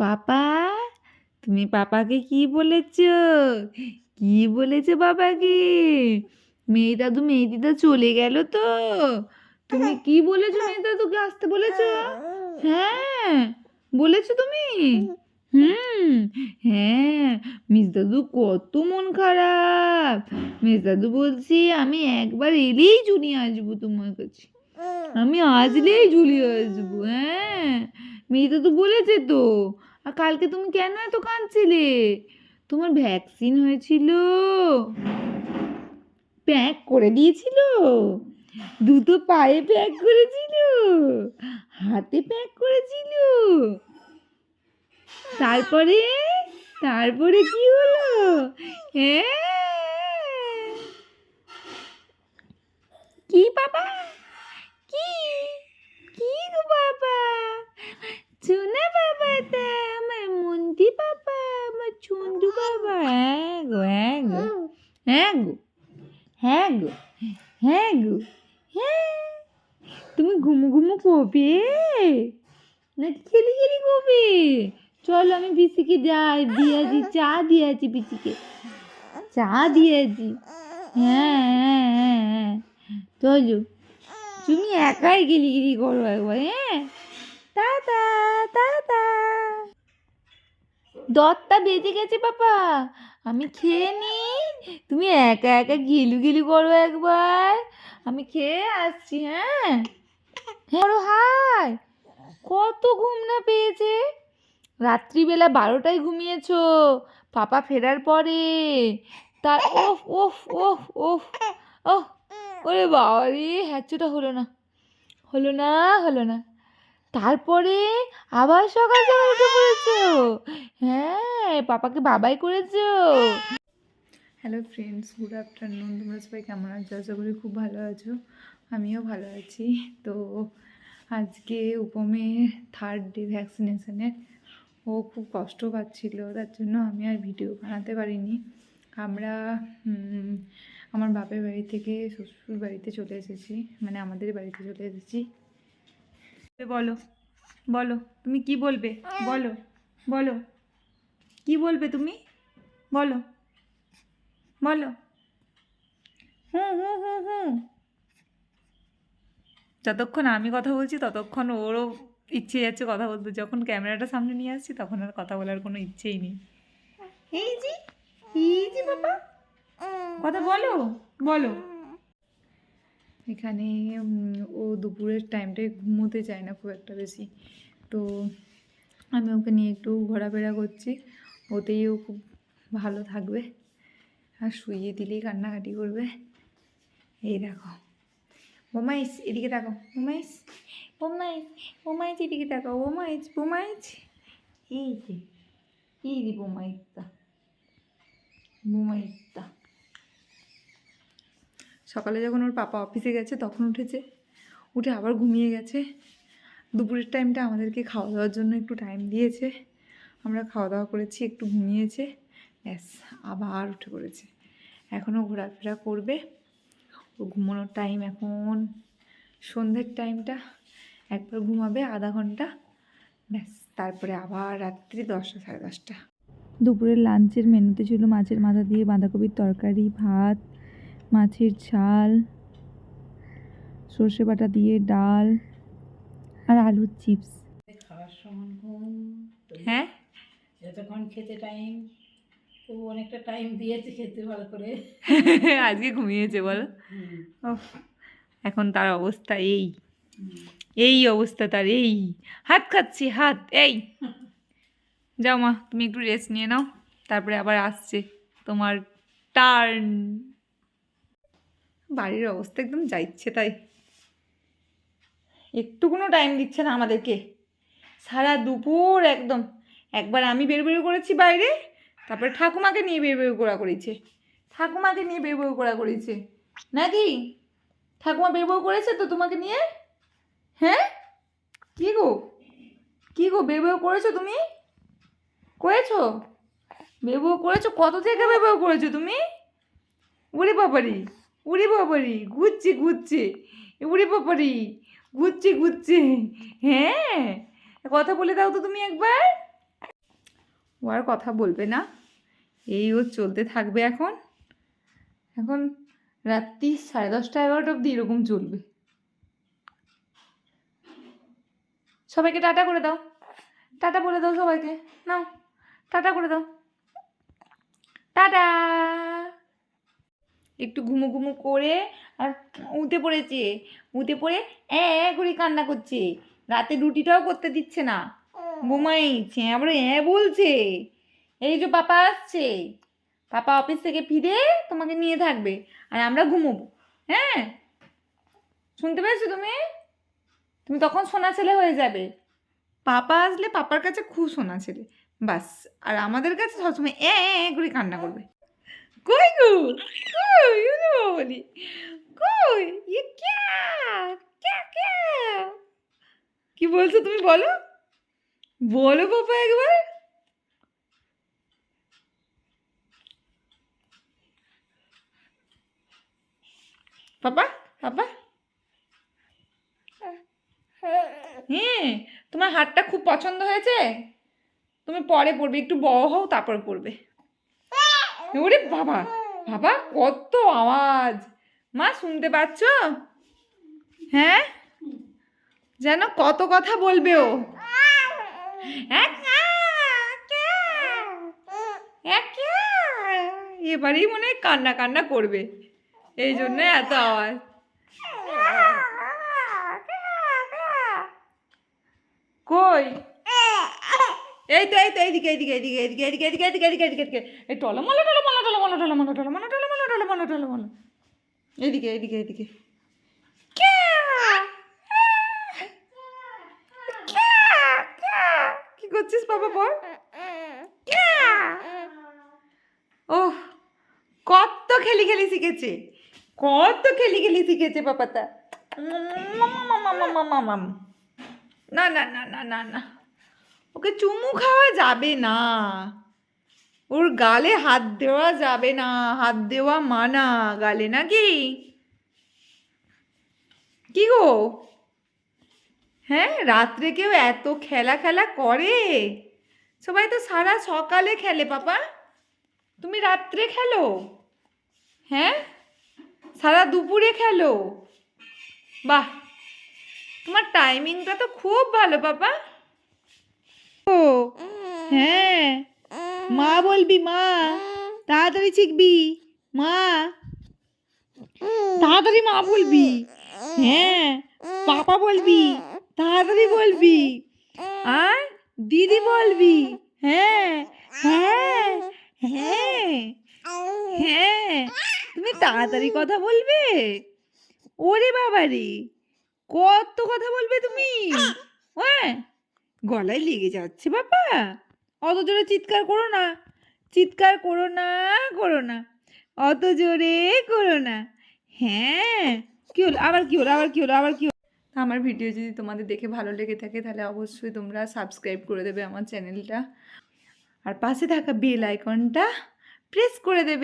পাপা, তুমি পাপাকে কি বলেছো? কি বলেছো বাবাকে? মেয়ে দিদা চলে গেল তো? তুমি কি বলেছো? মেয়ে দাদুকে আসতে বলেছো? হ্যাঁ, বলেছো তুমি? হুম। হ্যাঁ, মিস দাদু কত মন খারাপ। মিস দাদু বলছি আমি একবার এলেই চুনি আসবো তোমার কাছে। আমি আসলেই ঝুলিয়ে আসবো। হ্যাঁ, মেয়ে তো বলেছে তো। আর কালকে তুমি কেন এত কাঁদছিলে? তোমার ভ্যাকসিন হয়েছিল, প্যাক করে দিয়েছিল, দুটো পায়ে প্যাক করেছিল, হাতে প্যাক করেছিল। তারপরে তারপরে কি হলো? হ্যাঁ, কি বাবা? কি? কি গো বাবা? সোনা বাবাটা আমার মন্টি বাবা, আমার চন্দু বাবা। হ্যাঁ গো, হ্যাঁ গো, হ্যাঁ গো, হ্যাঁ গো, হ্যাঁ গো, হ্যাঁ। তুমি ঘুমু ঘুমু করবে নাকি খেলি খেলি করবে? চলো আমি পিসিকে যাই দিয়েছি, চা দিয়েছি পিসিকে, চা দিয়েছি। হ্যাঁ হ্যাঁ হ্যাঁ হ্যাঁ, চলো। তুমি একাই গিলিগিলি করো একবার। হ্যাঁ, টাটা, টাটা। দশটা বেজে গেছে বাবা, আমি খেয়ে নি। তুমি একা একা গিলু গিলু করো একবার, আমি খেয়ে আসছি। হ্যাঁ হ্যাঁ, হাই। কত ঘুম না পেয়েছে? রাত্রিবেলা 12টায় ঘুমিয়েছো পাপা ফেরার পরে। তার ওফ ওফ ওফ ওফ ওহ, ওরে বাবা রে, হ্যাচুটা হলো না, হলো না, হলো না। তারপরে আবার সকাল সকাল উঠে পড়েছো। হ্যাঁ, পাপাকে বাবাই করেছো। Hello friends, good afternoon. তোমরা সবাই কেমন আছো? আশা করি খুব ভালো আছো। আমিও ভালো আছি। তো আজকে উপমের 3rd ডে ভ্যাকসিনেশনের। ও খুব কষ্ট পাচ্ছিল, তার জন্য আমি আর ভিডিও বানাতে পারিনি। আমরা আমার বাপের বাড়ি থেকে শ্বশুর বাড়িতে চলে এসেছি, মানে আমাদের বাড়িতে চলে এসেছি। বলো বলো, তুমি কি বলবে? বলো বলো, কি বলবে তুমি? বলো বলো। হুম হুম হুম হুম। যতক্ষণ আমি কথা বলছি ততক্ষণ ওরও ইচ্ছে যাচ্ছে কথা বলতে। যখন ক্যামেরাটা সামনে নিয়ে আসছি তখন আর কথা বলার কোনো ইচ্ছেই নেই। এই যে, এই যে বাবা, কথা বলো বলো। এখানে ও দুপুরের টাইমটায় ঘুমোতে চায় না খুব একটা বেশি, তো আমি ওকে নিয়ে একটু ঘোরাফেরা করছি। ওতেই ও খুব ভালো থাকবে, আর শুইয়ে দিলেই কান্নাকাটি করবে। এই দেখো বোমাইস, এদিকে তাকাও বোমাইস, বোমাইস, বোমাইস এদিকে তাকাও, বোমাইস বোমাইস। এই যে, এই যে বোমাইসটা, বোমাইসটা। সকালে যখন ওর পাপা অফিসে গেছে তখন উঠেছে, উঠে আবার ঘুমিয়ে গেছে। দুপুরের টাইমটা আমাদেরকে খাওয়া দাওয়ার জন্য একটু টাইম দিয়েছে, আমরা খাওয়া দাওয়া করেছি, একটু ঘুমিয়েছে, ব্যাস আবার উঠে পড়েছে। এখনও ঘোরাফেরা করবে। ও ঘুমানোর টাইম এখন সন্ধ্যের টাইমটা, একবার ঘুমাবে আধা ঘন্টা, ব্যাস তারপরে আবার রাত্রি 10টা 10:30। দুপুরের লাঞ্চের মেনুতে ছিল মাছের মাথা দিয়ে বাঁধাকপির তরকারি, ভাত, মাছের ঝাল, সর্ষে বাটা দিয়ে ডাল, আর আলুর চিপস। খাওয়ার সময় ঘুম। হ্যাঁ, যতক্ষণ খেতে টাইম, তো অনেকটা টাইম দিয়েছে খেতে ভালো করে। আজকে ঘুমিয়েছে বলো। এখন তার অবস্থা এই, এই অবস্থা তার, এই হাত খাচ্ছি হাত। এই যাও মা, তুমি একটু রেস্ট নিয়ে নাও, তারপরে আবার আসছে তোমার টার্ন। বাড়ির অবস্থা একদম যা ইচ্ছে তাই, একটু কোনো টাইম দিচ্ছে না আমাদেরকে। সারা দুপুর একদম, একবার আমি বের বের করেছি বাইরে, তারপরে ঠাকুমাকে নিয়ে বের বের করা করেছে, ঠাকুমাকে নিয়ে বের বের করা করেছে নাকি? ঠাকুমা বের বের করেছে তো তোমাকে নিয়ে? হ্যাঁ, কি গো, কি গো, বের বের করেছো তুমি? করেছো? বের বের করেছো? কত থেকে বের বের করেছো তুমি? উড়ি বাবারি, উড়ি বাবারি, ঘুরছে ঘুরছে, উড়ি বাবারি, ঘুরছে ঘুরছে। হ্যাঁ, কথা বলে দাও তো তুমি একবার। ও আর কথা বলবে না, এই ওর চলতে থাকবে এখন। এখন রাত্রি 10:30 11টা অবধি এরকম চলবে। সবাইকে টাটা করে দাও, টাটা বলে দাও সবাইকে, নাও টাটা করে দাও, টাটা। একটু ঘুমো ঘুমো করে আর উঠে পড়েছে, উঠে পড়ে করে কান্না করছে, রাতে রুটিটাও করতে দিচ্ছে না, ঘুমাইছে আবার বলছে। এই যে পাপা আসছে, পাপা অফিস থেকে ফিরে তোমাকে নিয়ে থাকবে আর আমরা ঘুমোবো। হ্যাঁ, শুনতে পেয়েছো তুমি? তুমি তখন সোনা ছেলে হয়ে যাবে। পাপা আসলে পাপার কাছে খুব সোনা ছেলে বাস, আর আমাদের কাছে সবসময় করে কান্না করবে। কই গো, কই বলি, কই ইয়ে ক্যা ক্যা ক্যা, কি বলছো তুমি? বলো বলো পাপা একবার। পাপা পাপা, হ্যাঁ তোমার হাতটা খুব পছন্দ হয়েছে, তুমি পরে পড়বে, একটু বড় হও তারপর পড়বে। ওরে বাবা, বাবা কত আওয়াজ, মা শুনতে পাচ্ছ? হ্যাঁ, যেন কত কথা বলবে ও। এবারেই মনে হয় কান্না কান্না করবে, এই জন্য এত আওয়াজ। কই, এই তো এই তো এইদিকে এইদিকে এইদিকে এইদিকে এইদিকে এইদিকে এইদিকে এইদিকে এইদিকে এইদিকে এই টলমলো টলমলো টলমলো টলমলো টলমলো টলমলো টলমলো টলমলো, এইদিকে এইদিকে এইদিকে। কি করছিস বাবা বল? ওহ, কত খেলি খেলি শিখেছে, কত খেলি খেলি শিখেছে পাপাটা। না না না না না না, ওকে চুমু খাওয়া যাবে না, ওর গালে হাত দেওয়া যাবে না, হাত দেওয়া মানা গালে, নাকি কি গো? হ্যাঁ, রাত্রে কেউ এত খেলা খেলা করে? সবাই তো সারা সকালে খেলে পাপা, তুমি রাত্রে খেলো? হ্যাঁ, সারা দুপুরে খেলো? বাহ, তোমার টাইমিংটা তো খুব ভালো পাপা। ও হ্যাঁ, মা বলবি, মা তাড়াতাড়ি শিখবি, মা তাড়াতাড়ি মা বলবি। হ্যাঁ, পাপা বলবি, তাড়াতাড়ি বলবি, আর দিদি বলবি। হ্যাঁ হ্যাঁ হ্যাঁ হ্যাঁ, তুমি তাড়াতাড়ি কথা বলবে। ওরে বাবা রে, কত কথা বলবে তুমি। হ্যাঁ, গলায় লেগে যাচ্ছে বাবা, অত জোরে চিৎকার করো না, চিৎকার করো না, করো না, অত জোরে করো না। হ্যাঁ, কি হলো আবার, কি হলো আবার, কি হলো আবার, কি হলো? আমার ভিডিও যদি তোমাদের দেখে ভালো লেগে থাকে তাহলে অবশ্যই তোমরা সাবস্ক্রাইব করে দেবে আমার চ্যানেলটা, আর পাশে থাকা বেল আইকনটা প্রেস করে দেবে।